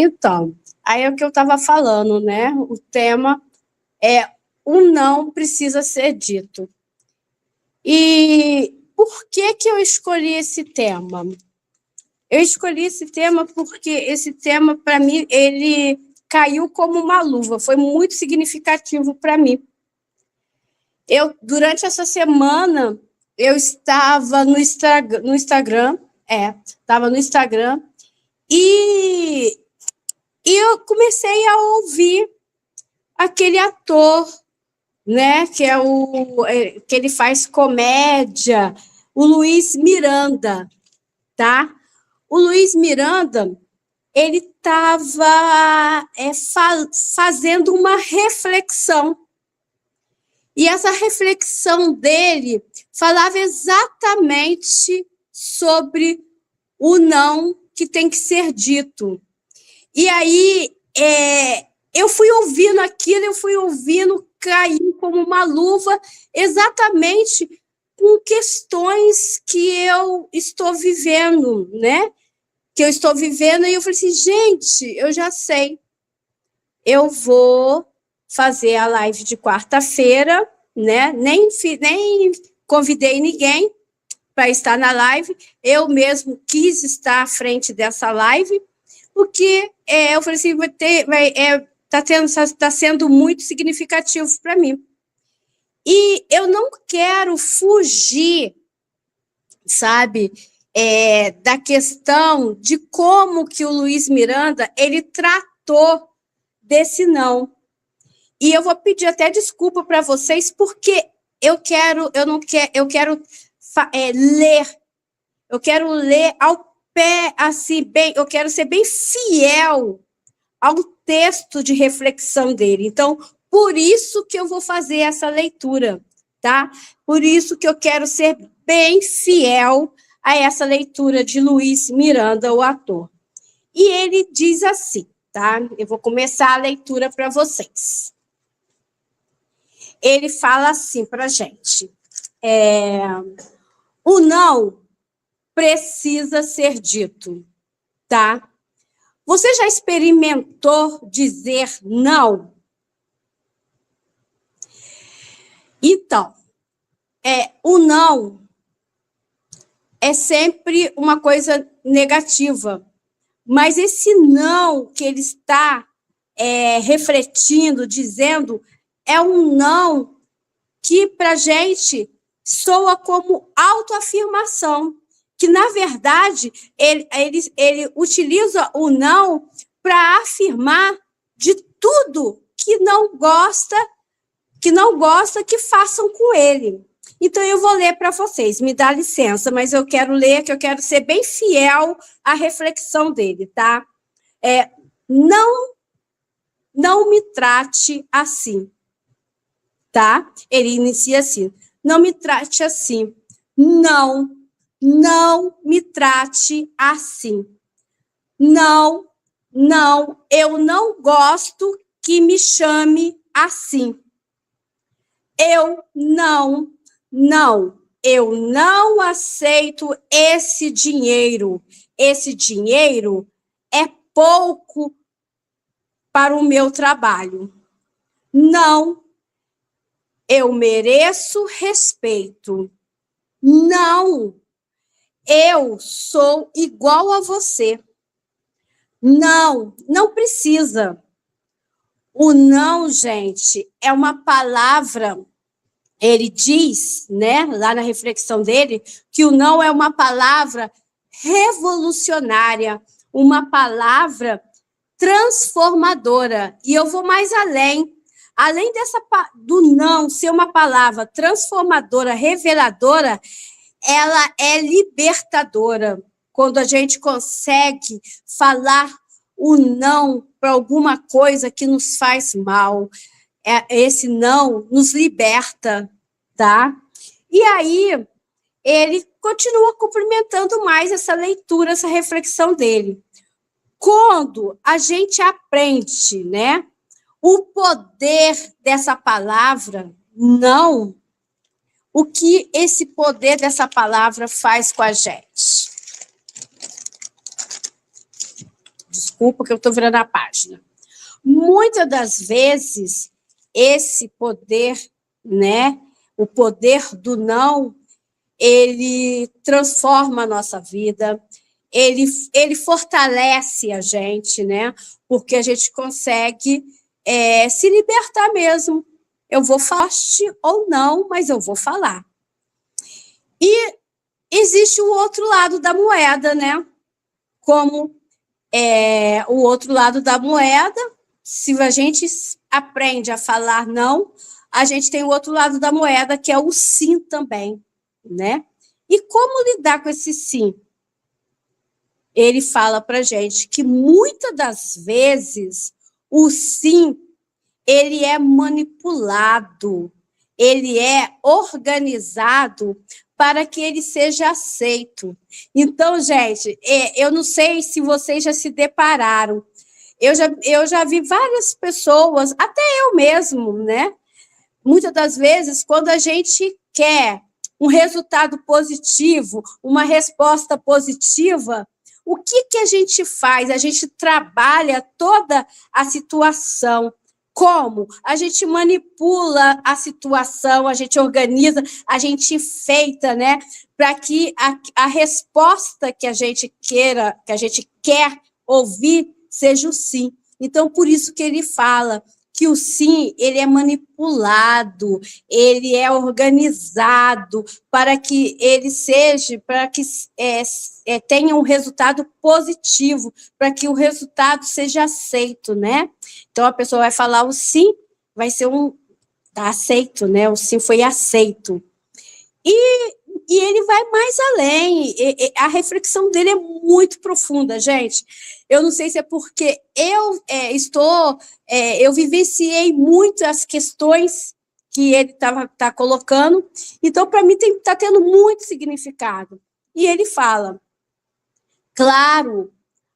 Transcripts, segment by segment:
Então, aí é o que eu estava falando, né? O tema é o não precisa ser dito. E por que que eu escolhi esse tema? Eu escolhi esse tema porque esse tema, para mim, ele caiu como uma luva, foi muito significativo para mim. Durante essa semana, eu estava no Instagram, e eu comecei a ouvir aquele ator, né, que ele faz comédia, o Luiz Miranda, tá? O Luiz Miranda, ele estava fazendo uma reflexão. E essa reflexão dele falava exatamente sobre o não que tem que ser dito. E aí, eu fui ouvindo aquilo, cair como uma luva, exatamente com questões que eu estou vivendo, né? E eu falei assim, gente, eu já sei, eu vou fazer a live de quarta-feira, né? Nem convidei ninguém para estar na live, eu mesmo quis estar à frente dessa live, porque eu falei assim, está sendo muito significativo para mim. E eu não quero fugir, sabe, da questão de como que o Luiz Miranda, ele tratou desse não. E eu vou pedir até desculpa para vocês, porque eu quero ler ao pé, assim, bem, eu quero ser bem fiel ao texto de reflexão dele. Então, por isso que eu vou fazer essa leitura, tá? Por isso que eu quero ser bem fiel a essa leitura de Luiz Miranda, o ator. E ele diz assim, tá? Eu vou começar a leitura para vocês. Ele fala assim para a gente, o não precisa ser dito, tá? Você já experimentou dizer não? Então, o não é sempre uma coisa negativa, mas esse não que ele está refletindo, dizendo, é um não que para a gente soa como autoafirmação, que na verdade ele utiliza o não para afirmar de tudo que não gosta que façam com ele. Então, eu vou ler para vocês, me dá licença, mas eu quero ler, que eu quero ser bem fiel à reflexão dele, tá? Não me trate assim, tá? Ele inicia assim, não me trate assim, não me trate assim, não, eu não gosto que me chame assim. Eu não aceito esse dinheiro. Esse dinheiro é pouco para o meu trabalho. Não, eu mereço respeito. Não, eu sou igual a você. Não precisa. O não, gente, é uma palavra. Ele diz, né, lá na reflexão dele, que o não é uma palavra revolucionária, uma palavra transformadora. E eu vou mais além. Além do não ser uma palavra transformadora, reveladora, ela é libertadora. Quando a gente consegue falar o não para alguma coisa que nos faz mal, esse não nos liberta, tá? E aí, ele continua cumprimentando mais essa leitura, essa reflexão dele. Quando a gente aprende, né, o poder dessa palavra, não, o que esse poder dessa palavra faz com a gente? Desculpa. desculpa que eu estou virando a página. Muitas das vezes, esse poder, né, o poder do não, ele transforma a nossa vida, ele fortalece a gente, né, porque a gente consegue se libertar mesmo. Eu vou falar ou não, mas eu vou falar. E existe o outro lado da moeda, né, como o outro lado da moeda. Se a gente aprende a falar não, a gente tem o outro lado da moeda, que é o sim também, né? E como lidar com esse sim? Ele fala para a gente que muitas das vezes o sim, ele é manipulado, ele é organizado para que ele seja aceito. Então, gente, eu não sei se vocês já se depararam. Eu já vi várias pessoas, até eu mesmo, né? Muitas das vezes, quando a gente quer um resultado positivo, uma resposta positiva, o que a gente faz? A gente trabalha toda a situação. Como? A gente manipula a situação, a gente organiza, a gente enfeita, né? Para que a resposta que a gente quer ouvir, seja o sim. Então, por isso que ele fala que o sim, ele é manipulado, ele é organizado para que ele seja, para que tenha um resultado positivo, para que o resultado seja aceito, né? Então, a pessoa vai falar o sim, vai ser tá aceito, né? O sim foi aceito. E ele vai mais além, a reflexão dele é muito profunda, gente. Eu não sei se é porque eu vivenciei muito as questões que ele tá colocando, então, para mim, está tendo muito significado. E ele fala, claro,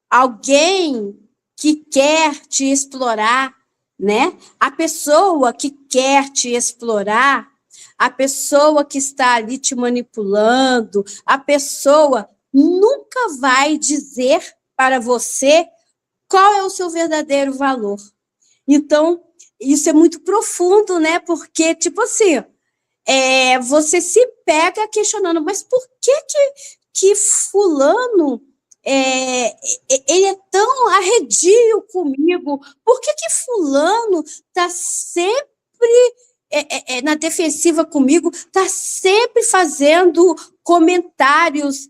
alguém que quer te explorar, né? A pessoa que quer te explorar, a pessoa que está ali te manipulando, a pessoa nunca vai dizer para você qual é o seu verdadeiro valor. Então, isso é muito profundo, né? Porque, tipo assim, você se pega questionando, mas por que fulano ele é tão arredio comigo? Por que fulano está sempre na defensiva comigo, está sempre fazendo comentários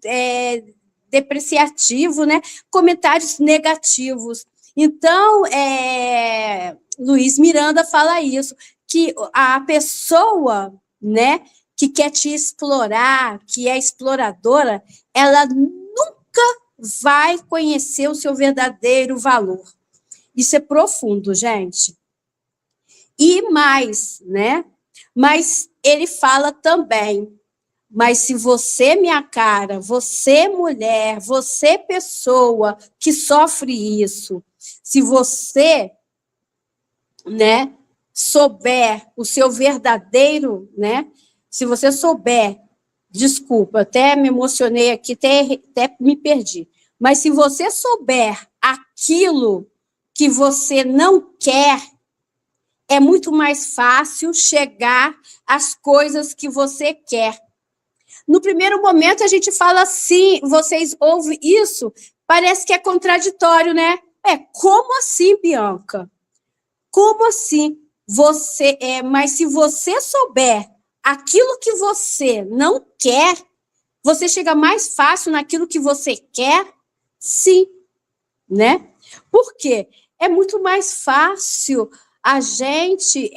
depreciativos, né? Comentários negativos. Então, Luiz Miranda fala isso, que a pessoa, né, que quer te explorar, que é exploradora, ela nunca vai conhecer o seu verdadeiro valor. Isso é profundo, gente. E mais, né? Mas ele fala também, mas se você, minha cara, você, mulher, você, pessoa que sofre isso, se você, né, souber o seu verdadeiro, né? Se você souber, desculpa, até me emocionei aqui, até me perdi, mas se você souber aquilo que você não quer, é muito mais fácil chegar às coisas que você quer. No primeiro momento, a gente fala assim, vocês ouvem isso, parece que é contraditório, né? Como assim, Bianca? Como assim? Mas se você souber aquilo que você não quer, você chega mais fácil naquilo que você quer? Sim, né? Por quê? É muito mais fácil a gente,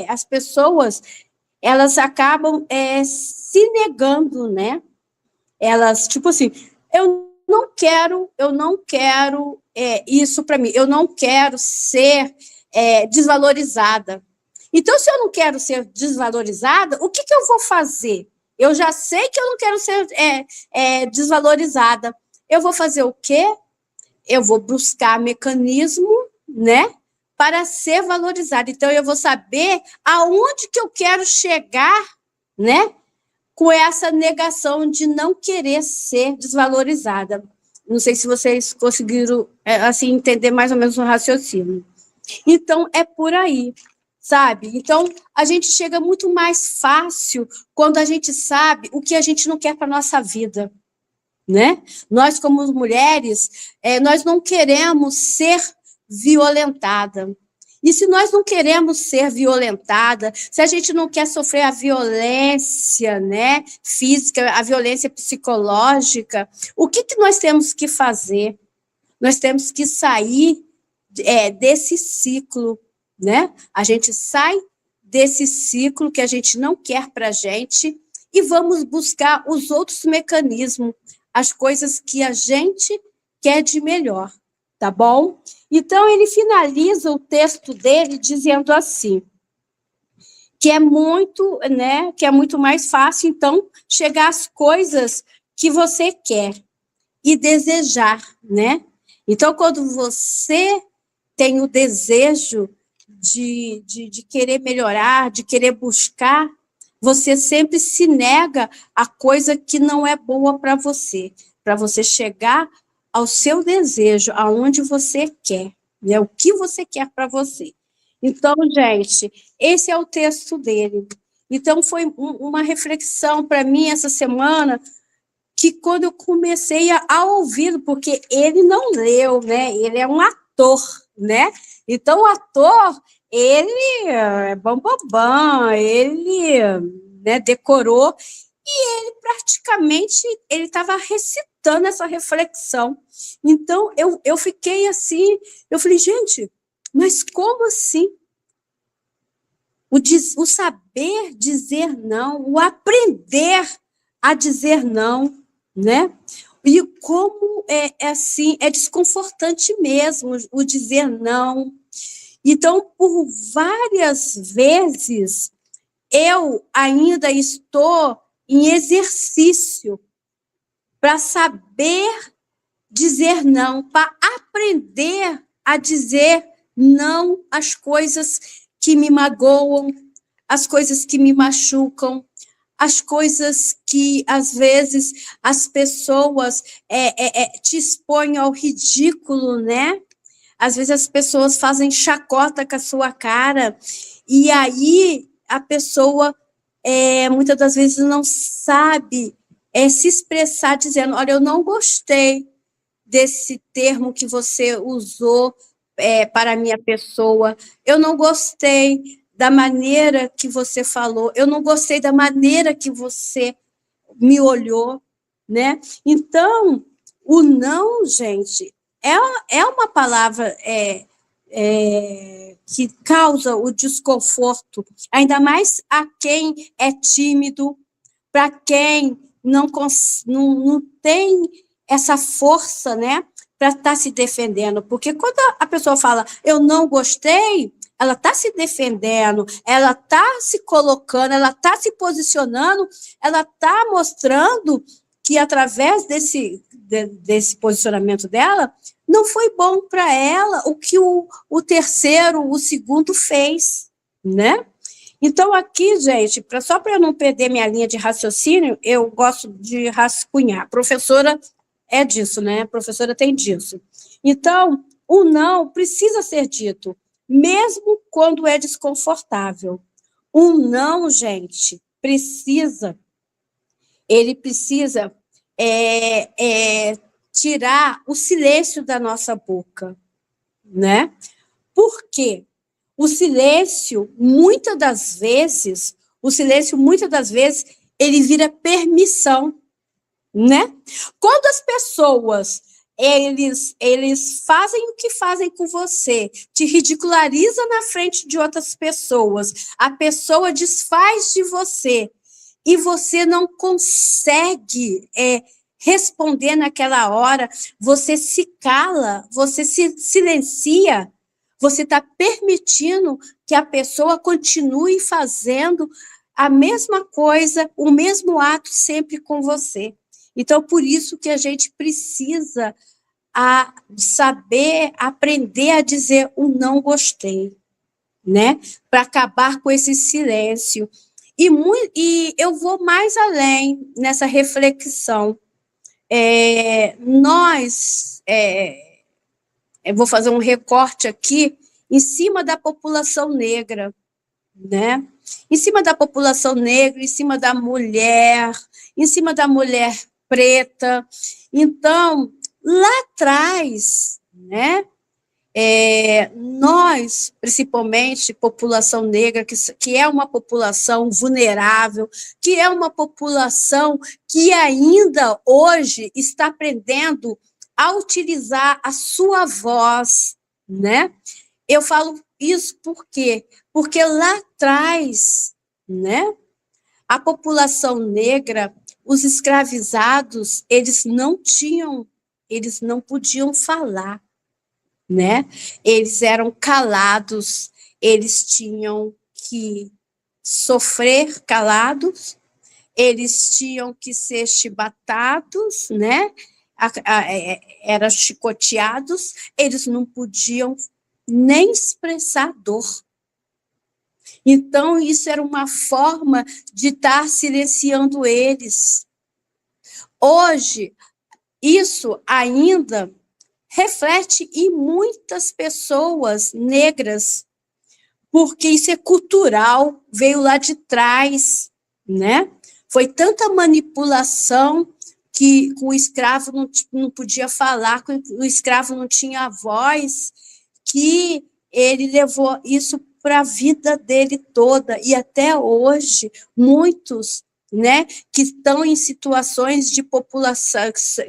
as pessoas, elas acabam se negando, né? Elas, tipo assim, eu não quero isso para mim, eu não quero ser desvalorizada. Então, se eu não quero ser desvalorizada, o que eu vou fazer? Eu já sei que eu não quero ser desvalorizada. Eu vou fazer o quê? Eu vou buscar mecanismo, né, para ser valorizada. Então, eu vou saber aonde que eu quero chegar, né, com essa negação de não querer ser desvalorizada. Não sei se vocês conseguiram, assim, entender mais ou menos o raciocínio. Então, é por aí, sabe? Então, a gente chega muito mais fácil quando a gente sabe o que a gente não quer para a nossa vida, né? Nós, como mulheres, nós não queremos ser violentada. E se nós não queremos ser violentada, se a gente não quer sofrer a violência, né, física, a violência psicológica, o que nós temos que fazer? Nós temos que sair desse ciclo, né? A gente sai desse ciclo que a gente não quer para a gente e vamos buscar os outros mecanismos, as coisas que a gente quer de melhor, tá bom? Então, ele finaliza o texto dele dizendo assim, que é muito, né, que é muito mais fácil, então, chegar às coisas que você quer e desejar, né? Então, quando você tem o desejo de querer melhorar, de querer buscar, você sempre se nega a coisa que não é boa para você chegar ao seu desejo, aonde você quer, né? O que você quer para você. Então, gente, esse é o texto dele. Então, foi uma reflexão para mim essa semana, que quando eu comecei a ouvir, porque ele não leu, né? Ele é um ator, né? Então, o ator, ele é bambambam, ele, né, decorou, e ele praticamente, ele estava recitando essa reflexão. Então, eu fiquei assim, eu falei, gente, mas como assim? O saber dizer não, o aprender a dizer não, né? E como é assim, é desconfortante mesmo o dizer não. Então, por várias vezes, eu ainda estou em exercício para saber dizer não, para aprender a dizer não às coisas que me magoam, às coisas que me machucam, as coisas que, às vezes, as pessoas te expõem ao ridículo, né? Às vezes as pessoas fazem chacota com a sua cara, e aí a pessoa, muitas das vezes, não sabe se expressar dizendo, olha, eu não gostei desse termo que você usou para a minha pessoa, eu não gostei da maneira que você falou, eu não gostei da maneira que você me olhou, né? Então, o não, gente, é uma palavra que causa o desconforto, ainda mais a quem é tímido, para quem não tem essa força, né, para estar se defendendo, porque quando a pessoa fala, eu não gostei, ela está se defendendo, ela está se colocando, ela está se posicionando, ela está mostrando que através desse posicionamento dela, não foi bom para ela o que o terceiro, o segundo fez, né? Então, aqui, gente, só para eu não perder minha linha de raciocínio, eu gosto de rascunhar. Professora é disso, né? A professora tem disso. Então, o não precisa ser dito, mesmo quando é desconfortável. O não, gente, ele precisa tirar o silêncio da nossa boca, né? Por quê? O silêncio, muitas das vezes, ele vira permissão, né? Quando as pessoas, eles fazem o que fazem com você, te ridicularizam na frente de outras pessoas, a pessoa desfaz de você, e você não consegue responder naquela hora, você se cala, você se silencia, você está permitindo que a pessoa continue fazendo a mesma coisa, o mesmo ato sempre com você. Então, por isso que a gente precisa saber, aprender a dizer o não gostei, né? Para acabar com esse silêncio. E eu vou mais além nessa reflexão. Eu vou fazer um recorte aqui em cima da população negra, né? Em cima da população negra, em cima da mulher, em cima da mulher preta. Então, lá atrás, né? Nós, principalmente população negra, que é uma população vulnerável, que é uma população que ainda hoje está aprendendo a utilizar a sua voz, né? Eu falo isso por quê? Porque lá atrás, né, a população negra, os escravizados, eles não podiam falar, né? Eles eram calados, eles tinham que sofrer calados, eles tinham que ser chibatados, né? Eram chicoteados, eles não podiam nem expressar dor. Então, isso era uma forma de estar silenciando eles. Hoje, isso ainda reflete em muitas pessoas negras, porque isso é cultural, veio lá de trás, né? Foi tanta manipulação que o escravo não podia falar, que o escravo não tinha voz, que ele levou isso para a vida dele toda, e até hoje, muitos, né, que estão em situações de população,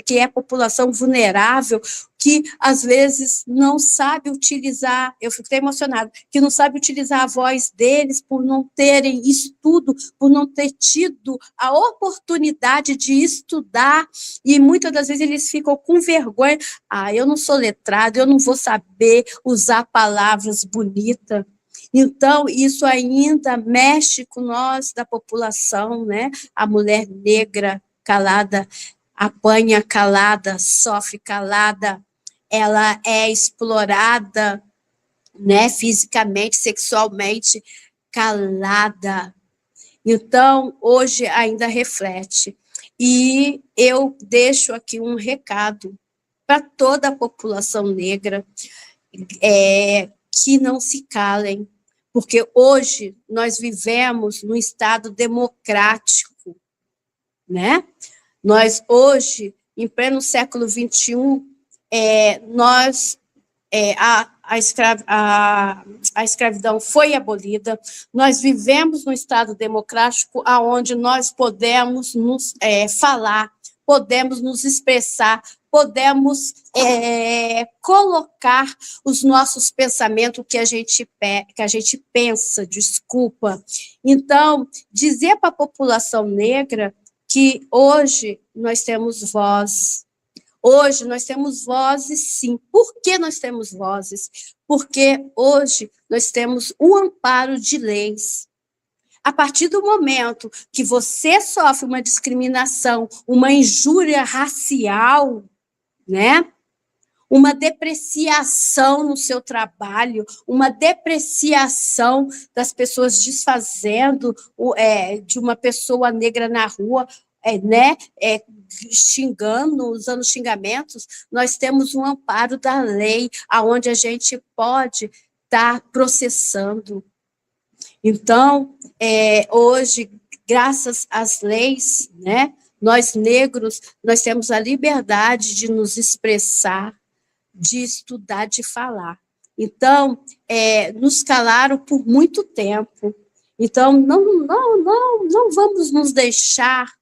que é população vulnerável, que às vezes não sabe utilizar, eu fico até emocionada, que não sabe utilizar a voz deles por não terem estudo, por não ter tido a oportunidade de estudar, e muitas das vezes eles ficam com vergonha, eu não sou letrado, eu não vou saber usar palavras bonitas. Então, isso ainda mexe com nós da população, né? A mulher negra calada, apanha calada, sofre calada, ela é explorada, né? Fisicamente, sexualmente, calada. Então, hoje ainda reflete. E eu deixo aqui um recado para toda a população negra, que não se calem, porque hoje nós vivemos num Estado democrático, né? Nós hoje, em pleno século XXI, a escravidão foi abolida, nós vivemos num Estado democrático onde nós podemos nos falar, podemos nos expressar, podemos colocar os nossos pensamentos, que a gente pensa, desculpa. Então, dizer para a população negra que hoje nós temos voz. Hoje nós temos vozes, sim. Por que nós temos vozes? Porque hoje nós temos um amparo de leis. A partir do momento que você sofre uma discriminação, uma injúria racial, né? Uma depreciação no seu trabalho, uma depreciação das pessoas desfazendo de uma pessoa negra na rua, né? Xingando, usando xingamentos, nós temos um amparo da lei, onde a gente pode estar processando. Então, hoje, graças às leis, né, nós negros, nós temos a liberdade de nos expressar, de estudar, de falar. Então, nos calaram por muito tempo. Então, não vamos nos deixar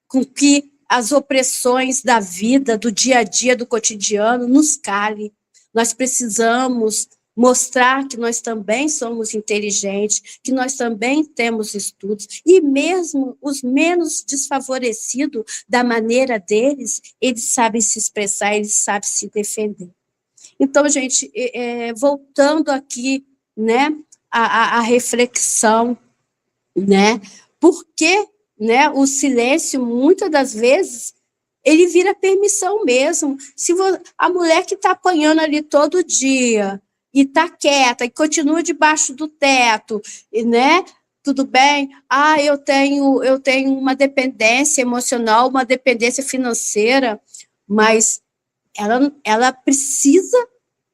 com que as opressões da vida, do dia a dia, do cotidiano, nos cale. Nós precisamos mostrar que nós também somos inteligentes, que nós também temos estudos, e mesmo os menos desfavorecidos, da maneira deles, eles sabem se expressar, eles sabem se defender. Então, gente, voltando aqui, né, a reflexão, né, por que, né, o silêncio, muitas das vezes, ele vira permissão mesmo. Se a mulher que está apanhando ali todo dia, e está quieta, e continua debaixo do teto, né? tudo bem? Eu tenho uma dependência emocional, uma dependência financeira, mas ela precisa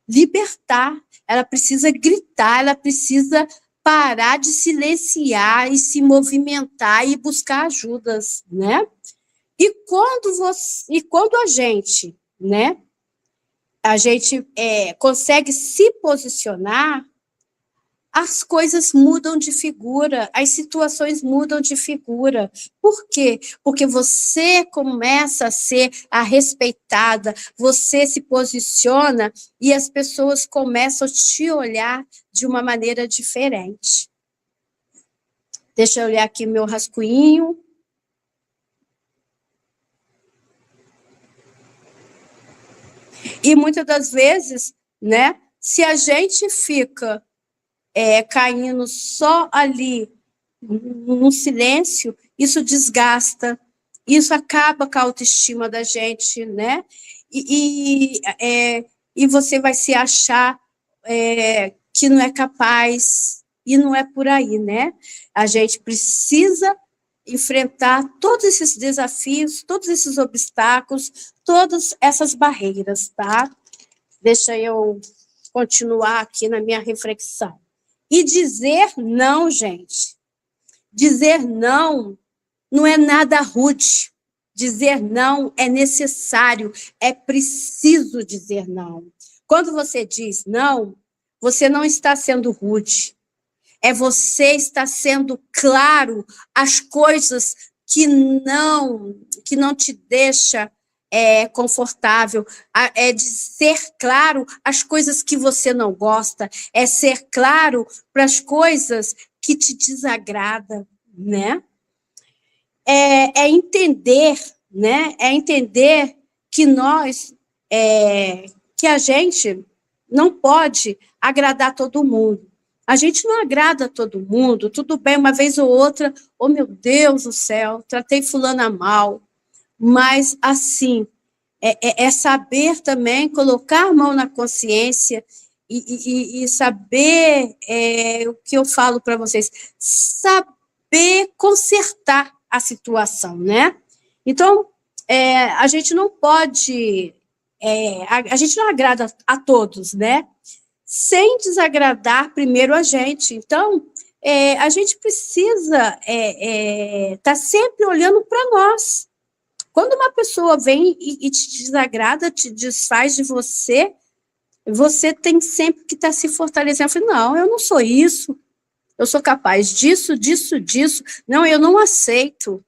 libertar, ela precisa gritar, ela precisa parar de silenciar e se movimentar e buscar ajudas, né? E quando a gente, né, consegue se posicionar, as coisas mudam de figura, as situações mudam de figura. Por quê? Porque você começa a ser a respeitada, você se posiciona e as pessoas começam a te olhar de uma maneira diferente. Deixa eu olhar aqui meu rascunho. E muitas das vezes, né, se a gente fica caindo só ali no silêncio, isso desgasta, isso acaba com a autoestima da gente, né? E você vai se achar que não é capaz, e não é por aí, né? A gente precisa enfrentar todos esses desafios, todos esses obstáculos, todas essas barreiras, tá? Deixa eu continuar aqui na minha reflexão. E dizer não, gente. Dizer não não é nada rude. Dizer não é necessário, é preciso dizer não. Quando você diz não, você não está sendo rude. É você estar sendo claro as coisas que não te deixa confortável, é de ser claro as coisas que você não gosta, é ser claro para as coisas que te desagradam, né? Entender, né? É entender que que a gente não pode agradar todo mundo. A gente não agrada a todo mundo, tudo bem, uma vez ou outra, oh meu Deus do céu, tratei fulana mal, mas assim, é saber também colocar a mão na consciência e saber o que eu falo para vocês, saber consertar a situação, né? Então, a gente não pode, a gente não agrada a todos, né? Sem desagradar primeiro a gente. Então, a gente precisa estar sempre olhando para nós. Quando uma pessoa vem e te desagrada, te desfaz de você, você tem sempre que estar se fortalecendo. Eu falei, não, eu não sou isso, eu sou capaz disso, disso, disso. Não, eu não aceito.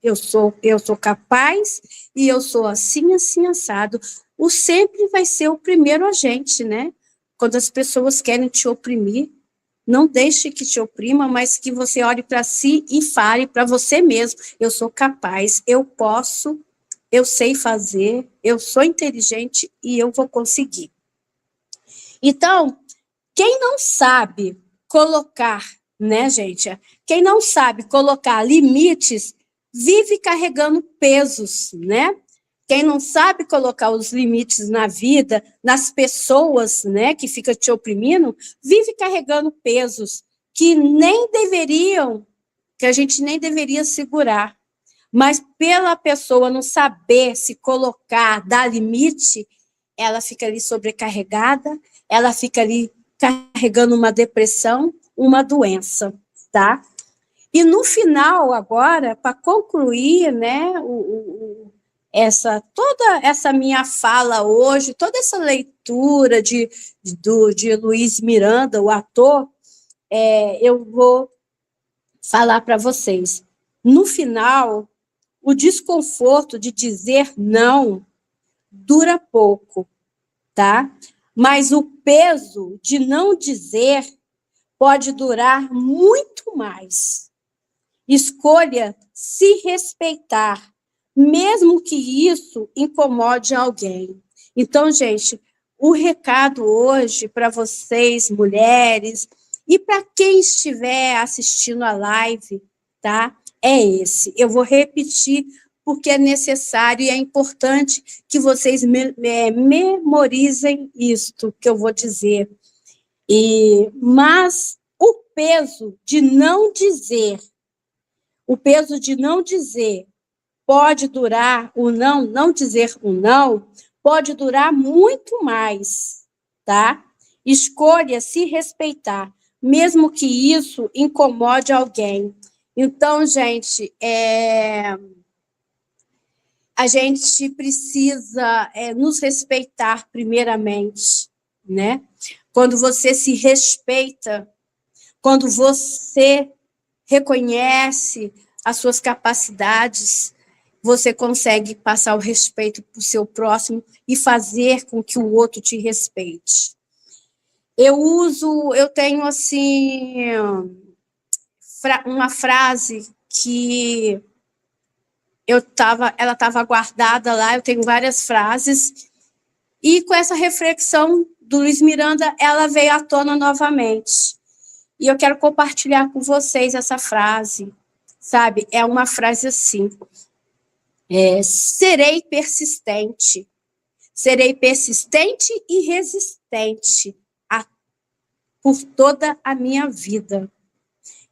Eu sou capaz e eu sou assim, assim, assado. O sempre vai ser o primeiro agente, né? Quando as pessoas querem te oprimir, não deixe que te oprima, mas que você olhe para si e fale para você mesmo. Eu sou capaz, eu posso, eu sei fazer, eu sou inteligente e eu vou conseguir. Então, quem não sabe colocar, né, gente? Quem não sabe colocar limites, vive carregando pesos, né? Quem não sabe colocar os limites na vida, nas pessoas, né, que fica te oprimindo, vive carregando pesos que nem deveriam, que a gente nem deveria segurar. Mas pela pessoa não saber se colocar, dar limite, ela fica ali sobrecarregada, ela fica ali carregando uma depressão, uma doença, tá? E no final, agora, para concluir, né, toda essa minha fala hoje, toda essa leitura de Luiz Miranda, o ator, eu vou falar para vocês. No final, o desconforto de dizer não dura pouco, tá? Mas o peso de não dizer pode durar muito mais. Escolha se respeitar, mesmo que isso incomode alguém. Então, gente, o recado hoje para vocês, mulheres, e para quem estiver assistindo a live, tá? É esse. Eu vou repetir porque é necessário e é importante que vocês memorizem isto que eu vou dizer. Mas o peso de não dizer, o peso de não dizer pode durar, o não dizer o não, pode durar muito mais, tá? Escolha se respeitar, mesmo que isso incomode alguém. Então, gente, a gente precisa nos respeitar primeiramente, né? Quando você se respeita, quando você reconhece as suas capacidades, você consegue passar o respeito para o seu próximo e fazer com que o outro te respeite. Eu tenho assim uma frase que ela estava guardada lá, eu tenho várias frases, e com essa reflexão do Luiz Miranda, ela veio à tona novamente. E eu quero compartilhar com vocês essa frase, sabe? É uma frase assim, serei persistente e resistente por toda a minha vida.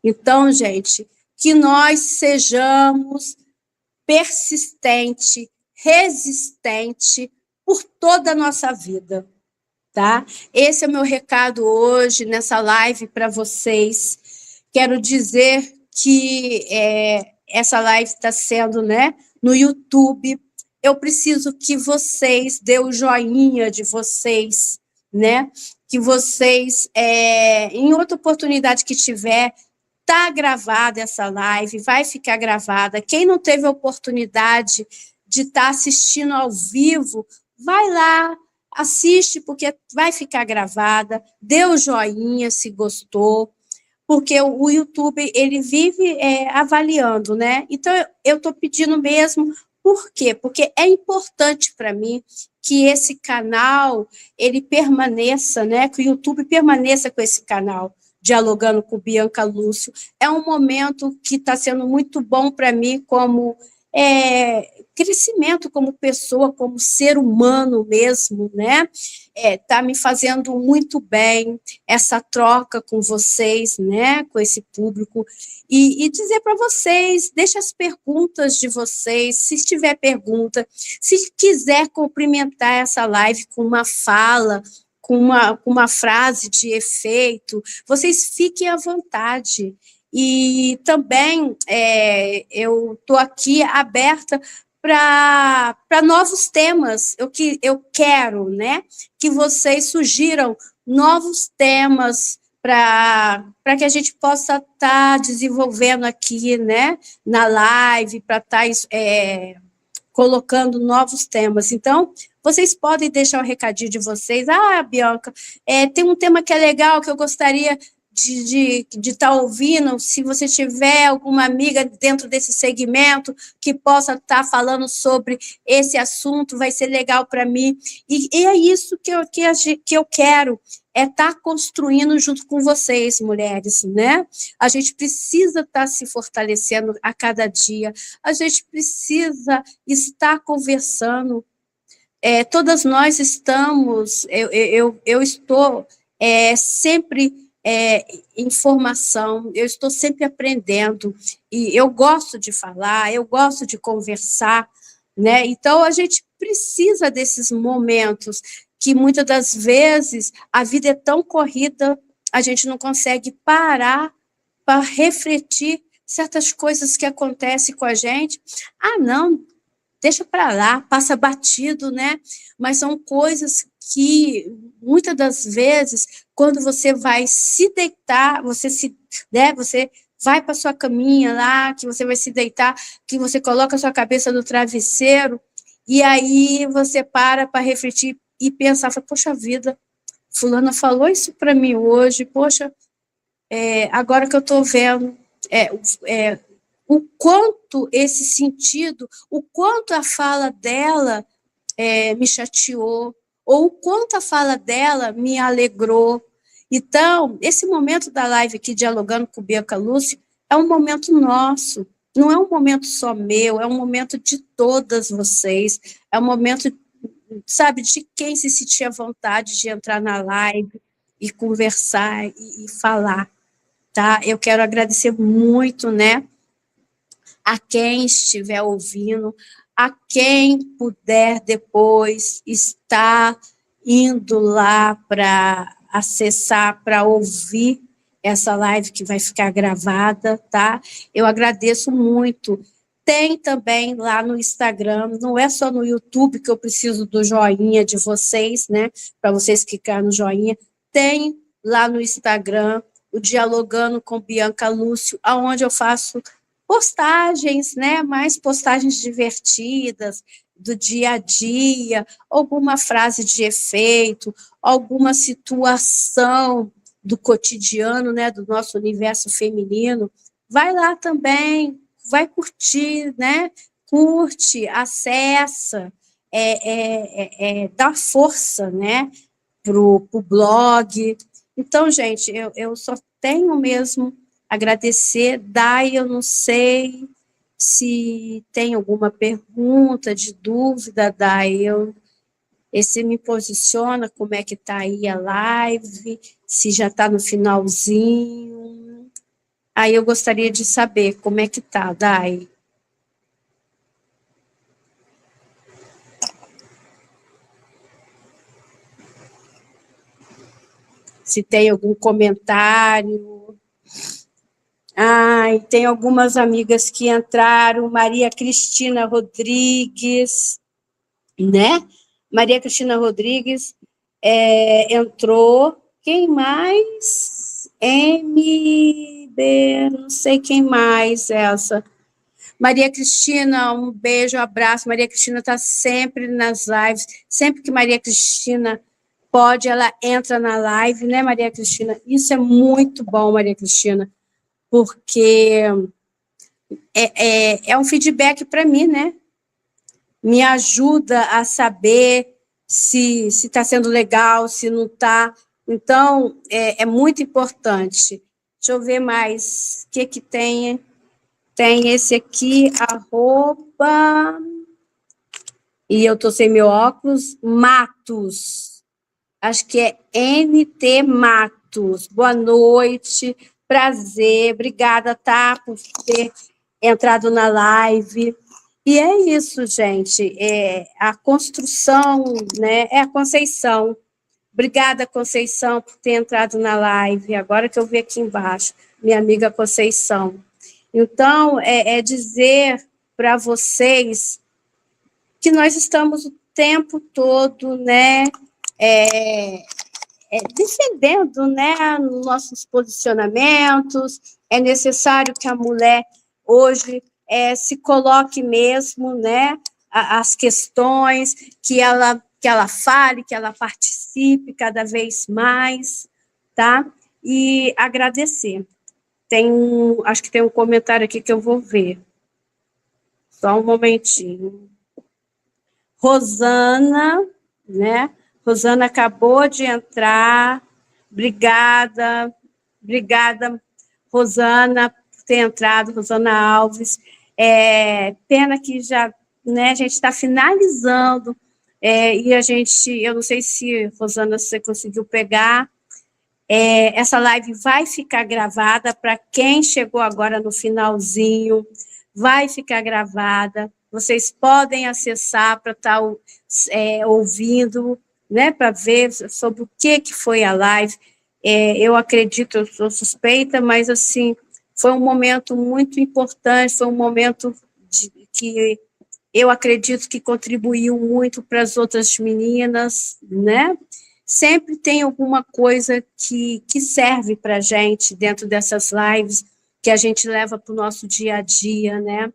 Então, gente, que nós sejamos persistente, resistente por toda a nossa vida, tá? Esse é o meu recado hoje, nessa live para vocês. Quero dizer que essa live está sendo, né, no YouTube. Eu preciso que vocês dê o joinha de vocês, né? Que vocês, em outra oportunidade que tiver, está gravada essa live, vai ficar gravada. Quem não teve a oportunidade de estar assistindo ao vivo, vai lá, assiste, porque vai ficar gravada. Dê o joinha se gostou, porque o YouTube, ele vive avaliando, né? Então, eu estou pedindo mesmo, por quê? Porque é importante para mim que esse canal, ele permaneça, né? Que o YouTube permaneça com esse canal, dialogando com Bianca Lúcio. É um momento que está sendo muito bom para mim como crescimento como pessoa, como ser humano mesmo, né? Tá me fazendo muito bem essa troca com vocês, né? Com esse público. E dizer para vocês, deixa as perguntas de vocês, se tiver pergunta, se quiser cumprimentar essa live com uma fala, com uma frase de efeito, vocês fiquem à vontade. E também eu estou aqui aberta para novos temas. Eu quero, né, que vocês sugiram novos temas para que a gente possa estar desenvolvendo aqui, né, na live, para estar colocando novos temas. Então, vocês podem deixar o recadinho de vocês. Bianca, tem um tema que é legal, que eu gostaria de estar ouvindo, se você tiver alguma amiga dentro desse segmento que possa estar falando sobre esse assunto, vai ser legal para mim. E é isso que eu quero, estar construindo junto com vocês, mulheres, né? A gente precisa estar se fortalecendo a cada dia, a gente precisa estar conversando. Todas nós estamos, eu estou sempre em formação, eu estou sempre aprendendo, e eu gosto de falar, eu gosto de conversar, né? Então, a gente precisa desses momentos que, muitas das vezes, a vida é tão corrida, a gente não consegue parar para refletir certas coisas que acontecem com a gente. Não, deixa para lá, passa batido, né? Mas são coisas que, muitas das vezes, quando você vai se deitar, você vai para sua caminha lá, que você vai se deitar, que você coloca a sua cabeça no travesseiro, e aí você para refletir e pensar, poxa vida, fulana falou isso para mim hoje, poxa, agora que eu estou vendo, o quanto esse sentido, o quanto a fala dela me chateou, ou o quanto a fala dela me alegrou. Então, esse momento da live aqui, dialogando com Bianca Lúcio, é um momento nosso, não é um momento só meu, é um momento de todas vocês, é um momento, sabe, de quem se sentia vontade de entrar na live e conversar e falar. tá? Eu quero agradecer muito, né, a quem estiver ouvindo, a quem puder depois estar indo lá para acessar, para ouvir essa live que vai ficar gravada, tá? Eu agradeço muito. Tem também lá no Instagram, não é só no YouTube que eu preciso do joinha de vocês, né? Para vocês clicar no joinha. Tem lá no Instagram o Dialogando com Bianca Lúcio, aonde eu faço postagens, né? Mais postagens divertidas do dia a dia, alguma frase de efeito, alguma situação do cotidiano, né? Do nosso universo feminino. Vai lá também, vai curtir, né? Curte, acessa, dá força, né? Pro blog. Então, gente, eu só tenho mesmo agradecer. Dai, eu não sei se tem alguma pergunta, de dúvida, Dai, você me posiciona, como é que está aí a live, se já está no finalzinho. Aí eu gostaria de saber como é que está, Dai. Se tem algum comentário. E tem algumas amigas que entraram, Maria Cristina Rodrigues, né? Maria Cristina Rodrigues entrou. Quem mais? MB, não sei quem mais essa. Maria Cristina, um beijo, um abraço. Maria Cristina está sempre nas lives. Sempre que Maria Cristina pode, ela entra na live, né, Maria Cristina? Isso é muito bom, Maria Cristina, porque é um feedback para mim, né? Me ajuda a saber se está sendo legal, se não está. Então, é muito importante. Deixa eu ver mais. O que tem? Tem esse aqui, arroba... E eu estou sem meu óculos. Matos. Acho que é NT Matos. Boa noite. Prazer. Obrigada, tá, por ter entrado na live. E é isso, gente. A construção, né? É a Conceição. Obrigada, Conceição, por ter entrado na live. Agora que eu vi aqui embaixo, minha amiga Conceição. Então, dizer para vocês que nós estamos o tempo todo, né? Defendendo, né, nossos posicionamentos. É necessário que a mulher hoje se coloque mesmo, né, as questões, que ela fale, que ela participe cada vez mais, tá? E agradecer. Acho que tem um comentário aqui que eu vou ver. Só um momentinho. Rosana, né? Rosana acabou de entrar. Obrigada, Rosana, por ter entrado, Rosana Alves. Pena que já, né, a gente está finalizando, e eu não sei se, Rosana, você conseguiu pegar, essa live vai ficar gravada para quem chegou agora no finalzinho, vai ficar gravada, vocês podem acessar para estar ouvindo, né, para ver sobre o que foi a live. Eu acredito, eu sou suspeita, mas assim, foi um momento muito importante, foi um momento que eu acredito que contribuiu muito para as outras meninas, né? Sempre tem alguma coisa que serve para a gente dentro dessas lives, que a gente leva para o nosso dia a dia, né?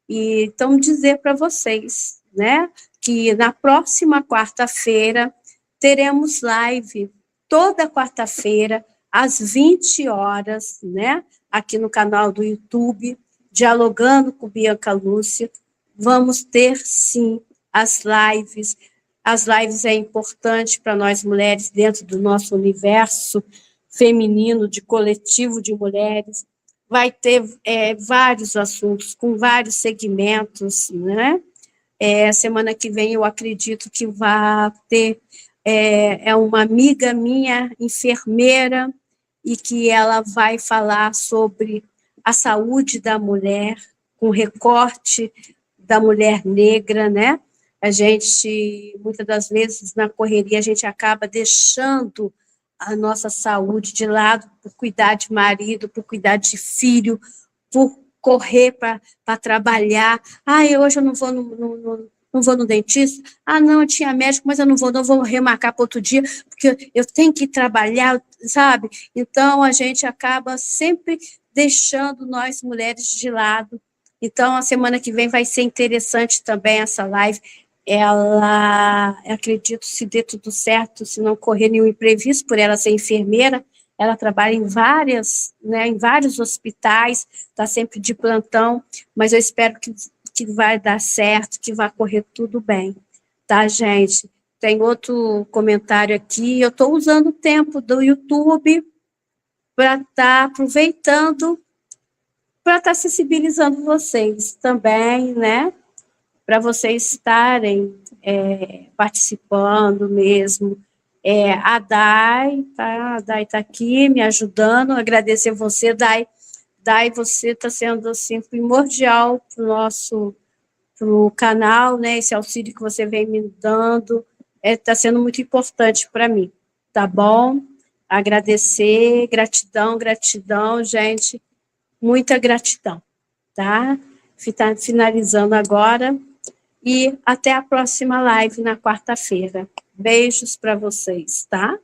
E então dizer para vocês, né, que na próxima quarta-feira teremos live, toda quarta-feira, às 20 horas, né, aqui no canal do YouTube, Dialogando com Bianca Lúcia. Vamos ter, sim, as lives. As lives é importante para nós mulheres dentro do nosso universo feminino, de coletivo de mulheres. Vai ter vários assuntos, com vários segmentos, né? Semana que vem eu acredito que vai ter uma amiga minha, enfermeira, e que ela vai falar sobre a saúde da mulher, com recorte da mulher negra, né? A gente, muitas das vezes, na correria, a gente acaba deixando a nossa saúde de lado por cuidar de marido, por cuidar de filho, por correr para trabalhar. Hoje eu não vou no dentista. Não, eu tinha médico, mas eu não vou remarcar para outro dia, porque eu tenho que trabalhar, sabe? Então, a gente acaba sempre deixando nós mulheres de lado. Então, a semana que vem vai ser interessante também essa live. Ela, acredito, se dê tudo certo, se não correr nenhum imprevisto, por ela ser enfermeira, ela trabalha em em vários hospitais, está sempre de plantão, mas eu espero que vai dar certo, que vai correr tudo bem, tá, gente? Tem outro comentário aqui, eu estou usando o tempo do YouTube para estar aproveitando, para estar sensibilizando vocês também, né? Para vocês estarem participando mesmo. A Dai, tá? A Dai está aqui me ajudando, agradecer você, Dai. Dai, você está sendo assim, primordial para o nosso canal, né? Esse auxílio que você vem me dando está sendo muito importante para mim, tá bom? Agradecer, gratidão, gratidão, gente, muita gratidão, tá? Finalizando agora. E até a próxima live na quarta-feira. Beijos para vocês, tá?